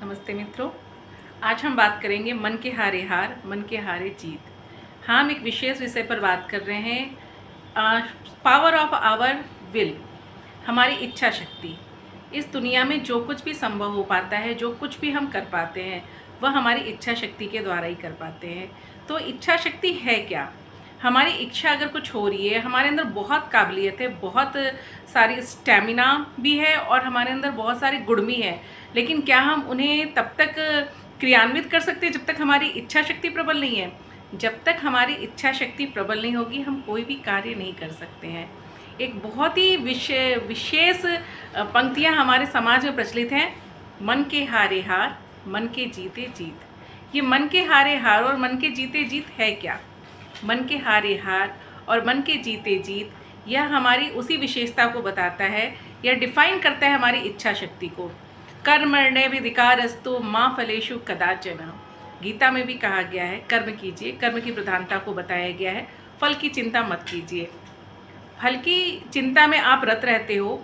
नमस्ते मित्रों। आज हम बात करेंगे मन के हारे हार, मन के हारे जीत। हम एक विशेष विषय पर बात कर रहे हैं, पावर ऑफ आवर विल, हमारी इच्छा शक्ति। इस दुनिया में जो कुछ भी संभव हो पाता है, जो कुछ भी हम कर पाते हैं, वह हमारी इच्छा शक्ति के द्वारा ही कर पाते हैं। तो इच्छा शक्ति है क्या? हमारी इच्छा अगर कुछ हो रही है, हमारे अंदर बहुत काबिलियत है, बहुत सारी स्टैमिना भी है और हमारे अंदर बहुत सारे गुण भी हैं, लेकिन क्या हम उन्हें तब तक क्रियान्वित कर सकते हैं जब तक हमारी इच्छा शक्ति प्रबल नहीं है? जब तक हमारी इच्छा शक्ति प्रबल नहीं होगी, हम कोई भी कार्य नहीं कर सकते हैं। एक बहुत ही विशेष पंक्तियाँ हमारे समाज में प्रचलित हैं, मन के हारे हार, मन के जीते जीत। ये मन के हारे हार और मन के जीते जीत है क्या? मन के हारे हार और मन के जीते जीत, यह हमारी उसी विशेषता को बताता है, यह डिफाइन करता है हमारी इच्छा शक्ति को। कर्मण्येवाधिकारस्तु मा फलेषु कदाचन। गीता में भी कहा गया है, कर्म कीजिए, कर्म की प्रधानता को बताया गया है, फल की चिंता मत कीजिए। फल की चिंता में आप रत रहते हो,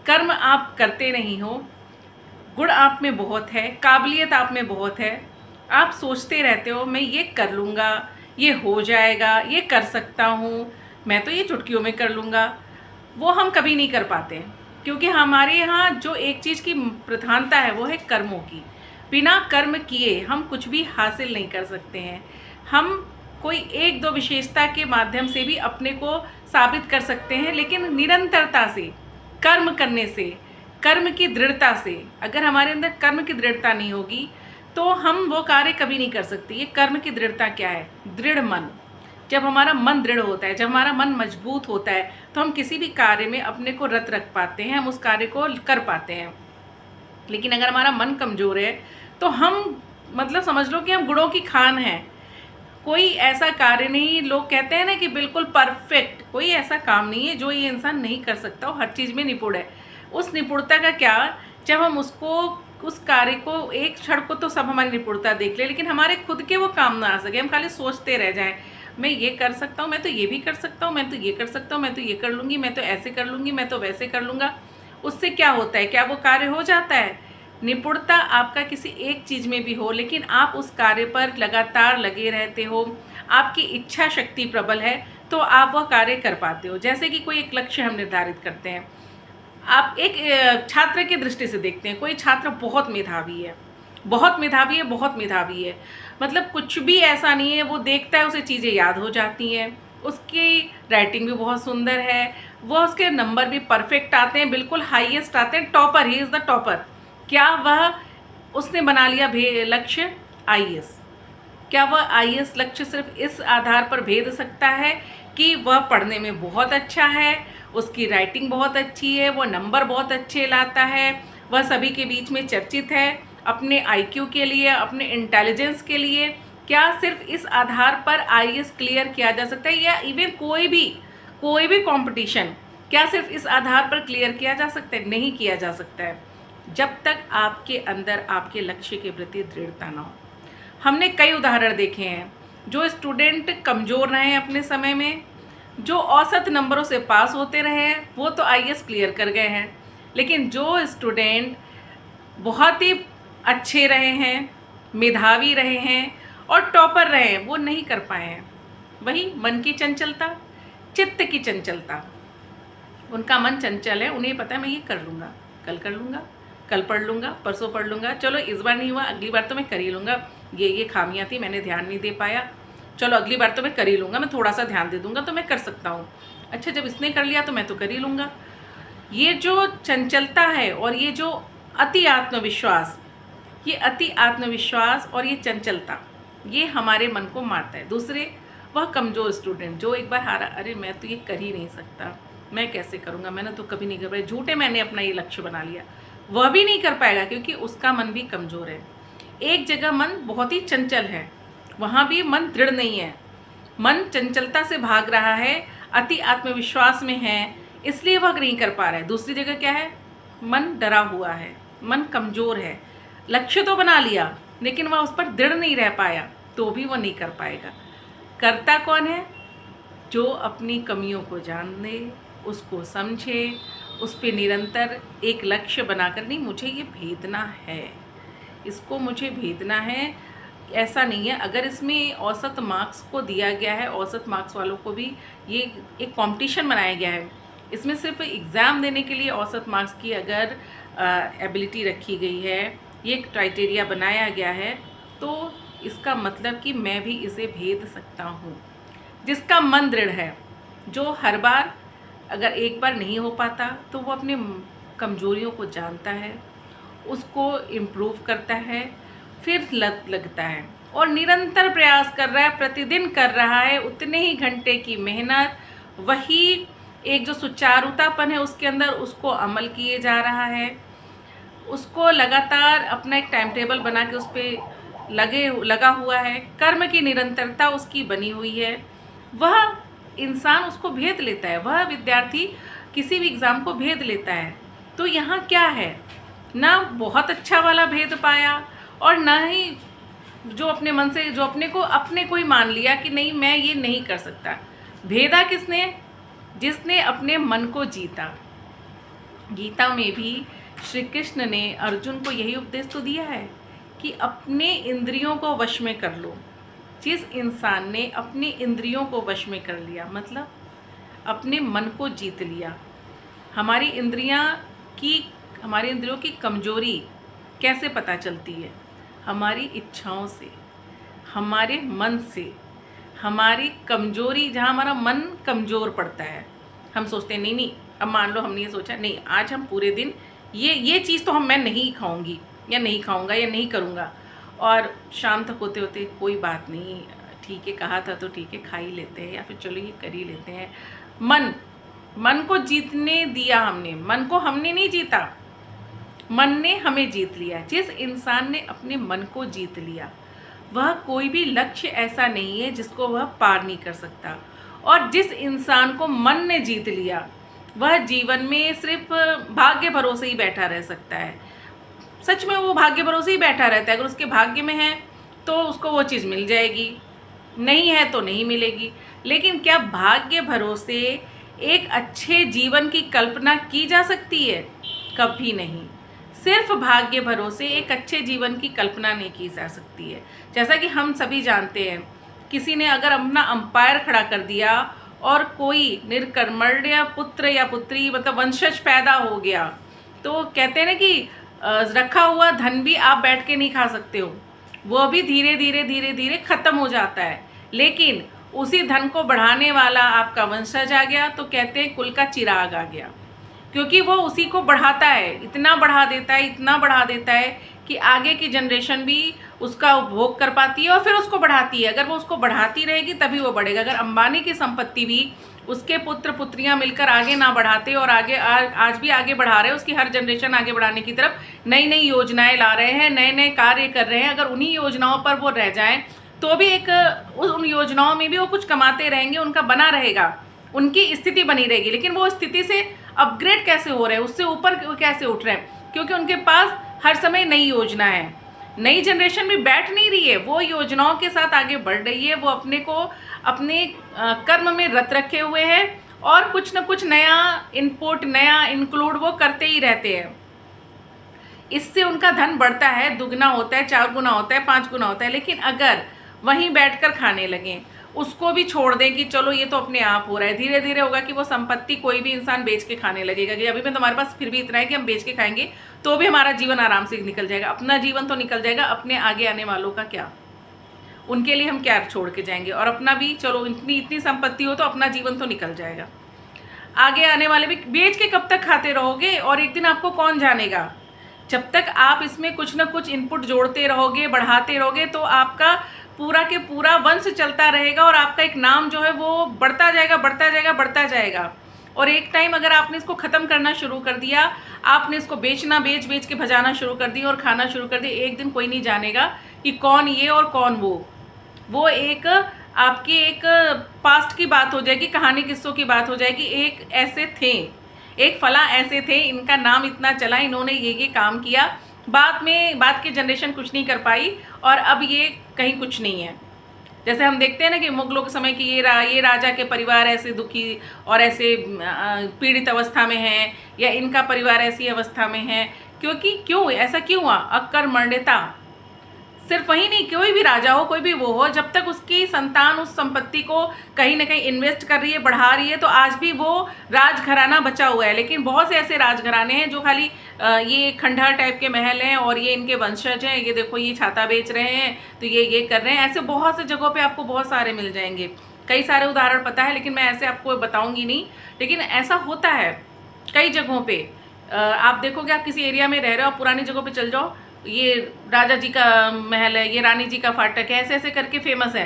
कर्म आप करते नहीं हो, गुण आप में बहुत है, काबिलियत आप में बहुत है, आप सोचते रहते हो मैं ये कर लूँगा, ये हो जाएगा, ये कर सकता हूँ, मैं तो ये चुटकियों में कर लूँगा। वो हम कभी नहीं कर पाते, क्योंकि हमारे यहाँ जो एक चीज़ की प्रधानता है वो है कर्मों की। बिना कर्म किए हम कुछ भी हासिल नहीं कर सकते हैं। हम कोई एक दो विशेषता के माध्यम से भी अपने को साबित कर सकते हैं, लेकिन निरंतरता से कर्म करने से, कर्म की दृढ़ता से, अगर हमारे अंदर कर्म की दृढ़ता नहीं होगी तो हम वो कार्य कभी नहीं कर सकते। ये कर्म की दृढ़ता क्या है? दृढ़ मन। जब हमारा मन दृढ़ होता है, जब हमारा मन मजबूत होता है, तो हम किसी भी कार्य में अपने को रत रख पाते हैं, हम उस कार्य को कर पाते हैं। लेकिन अगर हमारा मन कमज़ोर है तो हम मतलब समझ लो कि हम गुणों की खान हैं। कोई ऐसा कार्य नहीं, लोग कहते हैं ना कि बिल्कुल परफेक्ट, कोई ऐसा काम नहीं है जो ये इंसान नहीं कर सकता, वो हर चीज़ में निपुण है। उस निपुणता का क्या, जब हम उस कार्य को एक क्षण को तो सब हमारी निपुणता देख ले, लेकिन हमारे खुद के वो काम ना आ सके, हम खाली सोचते रह जाएं, मैं ये कर सकता हूँ, मैं तो ये भी कर सकता हूँ, मैं तो ये कर सकता हूँ, मैं तो ये कर लूँगी, मैं तो ऐसे कर लूँगी, मैं तो वैसे कर लूँगा। उससे क्या होता है? क्या वो कार्य हो जाता है? निपुणता आपका किसी एक चीज़ में भी हो, लेकिन आप उस कार्य पर लगातार लगे रहते हो, आपकी इच्छा शक्ति प्रबल है, तो आप वह कार्य कर पाते हो। जैसे कि कोई एक लक्ष्य हम निर्धारित करते हैं, आप एक छात्र की दृष्टि से देखते हैं, कोई छात्र बहुत मेधावी है, बहुत मेधावी है, बहुत मेधावी है, मतलब कुछ भी ऐसा नहीं है, वो देखता है उसे चीज़ें याद हो जाती हैं, उसकी राइटिंग भी बहुत सुंदर है, वो उसके नंबर भी परफेक्ट आते हैं, बिल्कुल हाईएस्ट आते हैं, topper, he is the topper. क्या वह उसने बना लिया लक्ष्य आईएएस? क्या वह आईएएस लक्ष्य सिर्फ इस आधार पर भेद सकता है कि वह पढ़ने में बहुत अच्छा है, उसकी राइटिंग बहुत अच्छी है, वो नंबर बहुत अच्छे लाता है, वह सभी के बीच में चर्चित है अपने आईक्यू के लिए, अपने इंटेलिजेंस के लिए? क्या सिर्फ इस आधार पर आईएएस क्लियर किया जा सकता है, या इवन कोई भी कंपटीशन क्या सिर्फ इस आधार पर क्लियर किया जा सकता है? नहीं किया जा सकता है, जब तक आपके अंदर आपके लक्ष्य के प्रति दृढ़ता ना हो। हमने कई उदाहरण देखे हैं, जो स्टूडेंट कमज़ोर रहे हैं अपने समय में, जो औसत नंबरों से पास होते रहे हैं, वो तो आईएएस क्लियर कर गए हैं, लेकिन जो स्टूडेंट बहुत ही अच्छे रहे हैं, मेधावी रहे हैं और टॉपर रहे हैं, वो नहीं कर पाए हैं। वही मन की चंचलता, चित्त की चंचलता। उनका मन चंचल है, उन्हें पता है मैं ये कर लूँगा, कल कर लूँगा, कल पढ़ लूँगा, परसों पढ़ लूँगा, चलो इस बार नहीं हुआ, अगली बार तो मैं कर ही लूँगा, ये खामियाँ थी, मैंने ध्यान नहीं दे पाया, चलो अगली बार तो मैं कर ही लूँगा, मैं थोड़ा सा ध्यान दे दूँगा तो मैं कर सकता हूँ, अच्छा जब इसने कर लिया तो मैं तो कर ही लूँगा। ये जो चंचलता है और ये जो अति आत्मविश्वास, ये अति आत्मविश्वास और ये चंचलता, ये हमारे मन को मारता है। दूसरे, वह कमज़ोर स्टूडेंट जो एक बार हारा, अरे मैं तो ये कर ही नहीं सकता, मैं कैसे करूँगा, मैंने तो कभी नहीं कर पाया, झूठे मैंने अपना ये लक्ष्य बना लिया, वह भी नहीं कर पाएगा क्योंकि उसका मन भी कमज़ोर है। एक जगह मन बहुत ही चंचल है, वहाँ भी मन दृढ़ नहीं है, मन चंचलता से भाग रहा है, अति आत्मविश्वास में है, इसलिए वह नहीं कर पा रहा है। दूसरी जगह क्या है? मन डरा हुआ है, मन कमज़ोर है, लक्ष्य तो बना लिया लेकिन वह उस पर दृढ़ नहीं रह पाया, तो भी वह नहीं कर पाएगा। करता कौन है? जो अपनी कमियों को जान ले, उसको समझे, उस पर निरंतर एक लक्ष्य बनाकर, नहीं मुझे ये भेदना है, इसको मुझे भेदना है, ऐसा नहीं है। अगर इसमें औसत मार्क्स को दिया गया है, औसत मार्क्स वालों को भी ये एक कंपटीशन बनाया गया है, इसमें सिर्फ एग्ज़ाम देने के लिए औसत मार्क्स की अगर एबिलिटी रखी गई है, ये क्राइटेरिया बनाया गया है, तो इसका मतलब कि मैं भी इसे भेद सकता हूँ। जिसका मन दृढ़ है, जो हर बार अगर एक बार नहीं हो पाता तो वो अपने कमजोरियों को जानता है, उसको इम्प्रूव करता है, फिर लगता है और निरंतर प्रयास कर रहा है, प्रतिदिन कर रहा है, उतने ही घंटे की मेहनत, वही एक जो सुचारुतापन है उसके अंदर, उसको अमल किए जा रहा है, उसको लगातार अपना एक टाइम टेबल बना के उस पर लगा हुआ है, कर्म की निरंतरता उसकी बनी हुई है, वह इंसान उसको भेद लेता है, वह विद्यार्थी किसी भी एग्ज़ाम को भेद लेता है। तो यहाँ क्या है, ना बहुत अच्छा वाला भेद पाया और ना ही जो अपने मन से, जो अपने को ही मान लिया कि नहीं मैं ये नहीं कर सकता। भेदा किसने? जिसने अपने मन को जीता। गीता में भी श्री कृष्ण ने अर्जुन को यही उपदेश तो दिया है कि अपने इंद्रियों को वश में कर लो। जिस इंसान ने अपनी इंद्रियों को वश में कर लिया, मतलब अपने मन को जीत लिया। हमारी इंद्रियों की कमजोरी कैसे पता चलती है? हमारी इच्छाओं से, हमारे मन से। हमारी कमजोरी, जहाँ हमारा मन कमज़ोर पड़ता है, हम सोचते हैं नहीं, अब मान लो हमने ये सोचा नहीं आज हम पूरे दिन ये चीज़ तो मैं नहीं खाऊंगी या नहीं खाऊंगा या नहीं करूँगा, और शाम तक होते होते कोई बात नहीं, ठीक है कहा था तो ठीक है खा ही लेते हैं, या फिर चलो ये कर ही लेते हैं। मन को जीतने दिया हमने, मन को हमने नहीं जीता, मन ने हमें जीत लिया। जिस इंसान ने अपने मन को जीत लिया, वह कोई भी लक्ष्य ऐसा नहीं है जिसको वह पार नहीं कर सकता। और जिस इंसान को मन ने जीत लिया, वह जीवन में सिर्फ भाग्य भरोसे ही बैठा रह सकता है। सच में वो भाग्य भरोसे ही बैठा रहता है। अगर उसके भाग्य में है तो उसको वो चीज़ मिल जाएगी, नहीं है तो नहीं मिलेगी। लेकिन क्या भाग्य भरोसे एक अच्छे जीवन की कल्पना की जा सकती है? कभी नहीं। सिर्फ भाग्य भरोसे एक अच्छे जीवन की कल्पना नहीं की जा सकती है। जैसा कि हम सभी जानते हैं, किसी ने अगर अपना अंपायर खड़ा कर दिया और कोई निर्कर्मण्य पुत्र या पुत्री, मतलब वंशज पैदा हो गया, तो कहते हैं ना कि रखा हुआ धन भी आप बैठ के नहीं खा सकते हो, वो भी धीरे धीरे ख़त्म हो जाता है। लेकिन उसी धन को बढ़ाने वाला आपका वंशज आ गया तो कहते हैं कुल का चिराग आ गया, क्योंकि वो उसी को बढ़ाता है, इतना बढ़ा देता है कि आगे की जनरेशन भी उसका उपभोग कर पाती है और फिर उसको बढ़ाती है। अगर वो उसको बढ़ाती रहेगी तभी वो बढ़ेगा। अगर अंबानी की संपत्ति भी उसके पुत्र पुत्रियां मिलकर आगे ना बढ़ाते और आज भी आगे बढ़ा रहे हैं, उसकी हर जनरेशन आगे बढ़ाने की तरफ नई नई योजनाएं ला रहे हैं, नए नए कार्य कर रहे हैं, अगर उन्हीं योजनाओं पर वो रह जाएं तो भी उन योजनाओं में भी वो कुछ कमाते रहेंगे, उनका बना रहेगा, उनकी स्थिति बनी रहेगी। लेकिन वो स्थिति से अपग्रेड कैसे हो रहे हैं, उससे ऊपर कैसे उठ रहे हैं? क्योंकि उनके पास हर समय नई योजना है। नई जनरेशन भी बैठ नहीं रही है, वो योजनाओं के साथ आगे बढ़ रही है। वो अपने कर्म में रत रखे हुए हैं और कुछ न कुछ नया इनपुट, नया इंक्लूड वो करते ही रहते हैं। इससे उनका धन बढ़ता है, दुगना होता है, 4 गुना होता है, 5 गुना होता है। लेकिन अगर वहीं बैठकर खाने लगें, उसको भी छोड़ दें कि चलो ये तो अपने आप हो रहा है, धीरे धीरे होगा कि वो संपत्ति कोई भी इंसान बेच के खाने लगेगा कि अभी भी तुम्हारे पास फिर भी इतना है कि हम बेच के खाएंगे तो भी हमारा जीवन आराम से निकल जाएगा। अपना जीवन तो निकल जाएगा, अपने आगे आने वालों का क्या? उनके लिए हम क्या छोड़ के जाएंगे? और अपना भी चलो इतनी संपत्ति हो तो अपना जीवन तो निकल जाएगा, आगे आने वाले भी बेच के कब तक खाते रहोगे? और एक दिन आपको कौन जानेगा? जब तक आप इसमें कुछ ना कुछ इनपुट जोड़ते रहोगे, बढ़ाते रहोगे, तो आपका पूरा के पूरा वंश चलता रहेगा और आपका एक नाम जो है वो बढ़ता जाएगा। और एक टाइम अगर आपने इसको ख़त्म करना शुरू कर दिया, आपने इसको बेच के भजाना शुरू कर दिया और खाना शुरू कर दिया, एक दिन कोई नहीं जानेगा कि कौन ये और कौन वो एक आपकी एक पास्ट की बात हो जाएगी, कहानी किस्सों की बात हो जाएगी। एक फला ऐसे थे, इनका नाम इतना चला, इन्होंने ये काम किया, बाद की जनरेशन कुछ नहीं कर पाई और अब ये कहीं कुछ नहीं है। जैसे हम देखते हैं ना कि मुगलों के समय की ये राजा के परिवार ऐसे दुखी और ऐसे पीड़ित अवस्था में हैं, या इनका परिवार ऐसी अवस्था में है क्योंकि क्यों ऐसा क्यों हुआ? अकर्मण्यता। सिर्फ वही नहीं, कोई भी राजा हो, कोई भी वो हो, जब तक उसकी संतान उस संपत्ति को कहीं ना कहीं इन्वेस्ट कर रही है, बढ़ा रही है, तो आज भी वो राजघराना बचा हुआ है। लेकिन बहुत से ऐसे राजघराने हैं जो खाली ये खंडहर टाइप के महल हैं और ये इनके वंशज हैं, ये देखो ये छाता बेच रहे हैं, तो ये कर रहे हैं। ऐसे बहुत से जगहों पे आपको बहुत सारे मिल जाएंगे, कई सारे उदाहरण पता है, लेकिन मैं ऐसे आपको बताऊंगी नहीं। लेकिन ऐसा होता है कई जगहों पे। आप देखोगे, आप किसी एरिया में रह रहे हो, आप पुरानी जगहों पे चल जाओ, ये राजा जी का महल है, ये रानी जी का फाटक है, ऐसे ऐसे करके फेमस है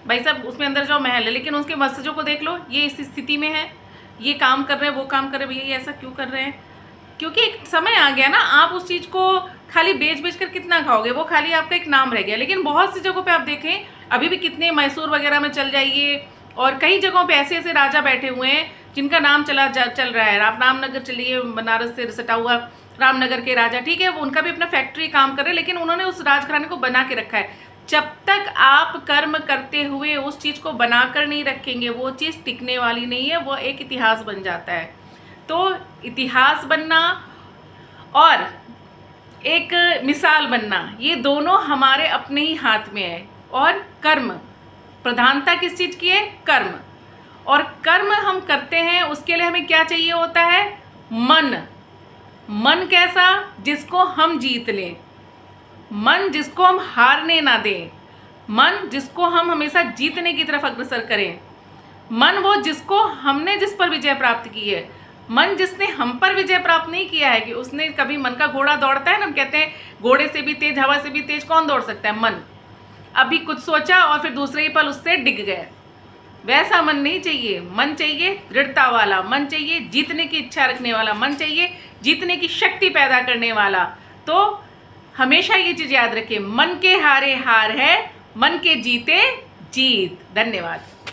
भाई साहब। उसमें अंदर जाओ महल है, लेकिन उसके वंशजों को देख लो, ये इस स्थिति में है, ये काम कर रहे हैं, वो काम कर रहे हैं। भैया ये ऐसा क्यों कर रहे हैं? क्योंकि एक समय आ गया ना, आप उस चीज़ को खाली बेच बेच कर कितना खाओगे, वो खाली आपका एक नाम रह गया। लेकिन बहुत सी जगहों पे आप देखें, अभी भी कितने मैसूर वगैरह में चल जाइए, और कई जगहों पे ऐसे ऐसे राजा बैठे हुए हैं जिनका नाम चल रहा है। आप रामनगर चलिए, बनारस से सटा हुआ रामनगर के राजा, ठीक है, वो उनका भी अपना फैक्ट्री काम कर रहे हैं, लेकिन उन्होंने उस राजघराने को बना के रखा है। जब तक आप कर्म करते हुए उस चीज़ को बनाकर नहीं रखेंगे, वो चीज़ टिकने वाली नहीं है, वो एक इतिहास बन जाता है। तो इतिहास बनना और एक मिसाल बनना, ये दोनों हमारे अपने ही हाथ में है। और कर्म, प्रधानता किस चीज़ की है? कर्म। और कर्म हम करते हैं, उसके लिए हमें क्या चाहिए होता है? मन। मन कैसा? जिसको हम जीत लें, मन जिसको हम हारने ना दें, मन जिसको हम हमेशा जीतने की तरफ अग्रसर करें, मन वो जिसको हमने जिस पर विजय प्राप्त की है। मन जिसने हम पर विजय प्राप्त नहीं किया है, कि उसने कभी, मन का घोड़ा दौड़ता है ना, हम कहते हैं घोड़े से भी तेज, हवा से भी तेज कौन दौड़ सकता है? मन। अभी कुछ सोचा और फिर दूसरे ही पल उससे डिग गए, वैसा मन नहीं चाहिए। मन चाहिए दृढ़ता वाला, मन चाहिए जीतने की इच्छा रखने वाला, मन चाहिए जीतने की शक्ति पैदा करने वाला। तो हमेशा ये चीज़ याद रखिए, मन के हारे हार है, मन के जीते जीत। धन्यवाद।